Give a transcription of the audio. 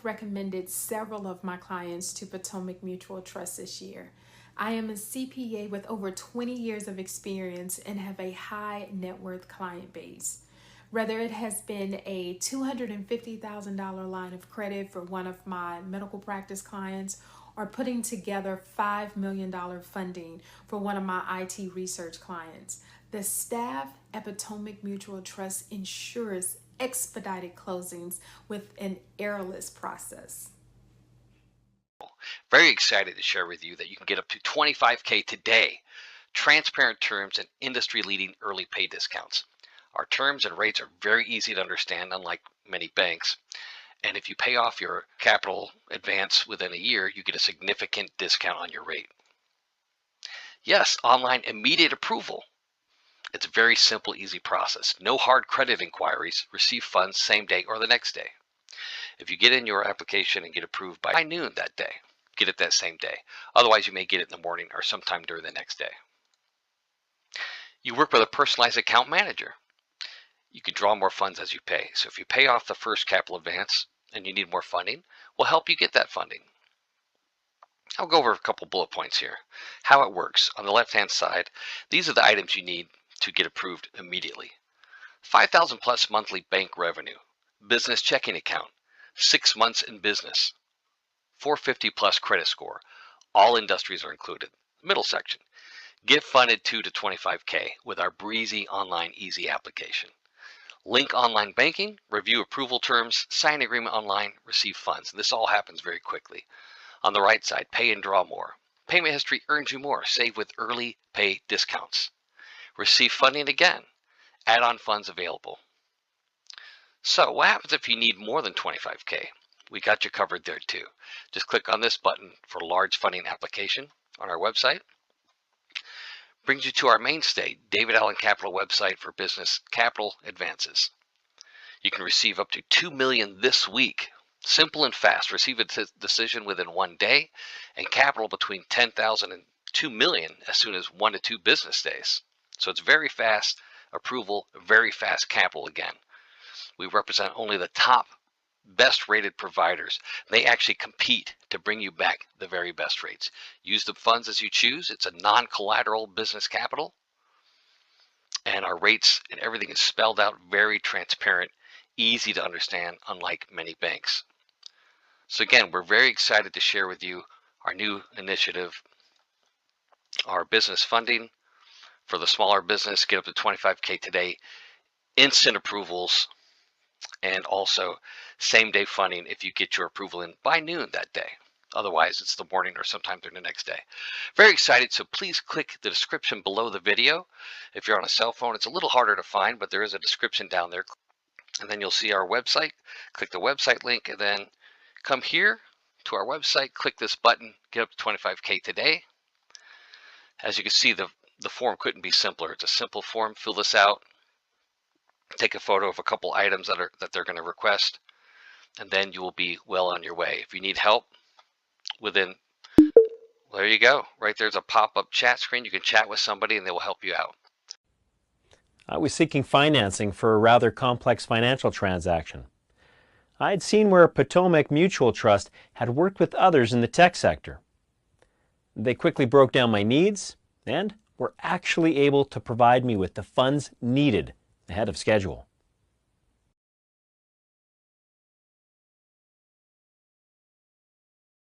recommended several of my clients to Potomac Mutual Trust this year. I am a CPA with over 20 years of experience and have a high net worth client base. Whether it has been a $250,000 line of credit for one of my medical practice clients or putting together $5 million funding for one of my IT research clients, the staff at Potomac Mutual Trust ensures expedited closings with an errorless process. Very excited to share with you that you can get up to $25K today, transparent terms and industry-leading early pay discounts. Our terms and rates are very easy to understand, unlike many banks. And if you pay off your capital advance within a year, you get a significant discount on your rate. Yes, online immediate approval. It's a very simple, easy process. No hard credit inquiries. Receive funds same day or the next day. If you get in your application and get approved by noon that day, get it that same day. Otherwise, you may get it in the morning or sometime during the next day. You work with a personalized account manager. You can draw more funds as you pay. So if you pay off the first capital advance and you need more funding, we'll help you get that funding. I'll go over a couple bullet points here. How it works. On the left-hand side, these are the items you need to get approved immediately. 5,000 plus monthly bank revenue, business checking account, 6 months in business, 450 plus credit score. All industries are included. Middle section, get funded 2 to 25K with our breezy online easy application. Link online banking, review approval terms, sign agreement online, receive funds. This all happens very quickly. On the right side, pay and draw more. Payment history earns you more. Save with early pay discounts. Receive funding again. Add-on funds available. So what happens if you need more than 25K? We got you covered there too. Just click on this button for large funding application on our website. Brings you to our mainstay, David Allen Capital website for business capital advances. You can receive up to $2 million this week. Simple and fast. Receive a decision within 1 day and capital between $10,000 and $2 million as soon as 1 to 2 business days. So it's very fast approval, very fast capital again. We represent only the top best rated providers. They actually compete to bring you back the very best rates. Use the funds as you choose. It's a non-collateral business capital. And our rates and everything is spelled out, very transparent, easy to understand, unlike many banks. So again, we're very excited to share with you our new initiative, our business funding for the smaller business. Get up to 25K today, instant approvals, and also same day funding if you get your approval in by noon that day. Otherwise, it's the morning or sometime during the next day. Very excited, so please click the description below the video. If you're on a cell phone, it's a little harder to find, but there is a description down there. And then you'll see our website. Click the website link and then come here to our website, click this button, get up to 25K today. As you can see, the form couldn't be simpler. It's a simple form. Fill this out. Take a photo of a couple items that they're going to request, and then you will be well on your way. If you need help within, well, there you go. Right there's a pop-up chat screen. You can chat with somebody and they will help you out. I was seeking financing for a rather complex financial transaction. I had seen where Potomac Mutual Trust had worked with others in the tech sector. They quickly broke down my needs and were actually able to provide me with the funds needed ahead of schedule.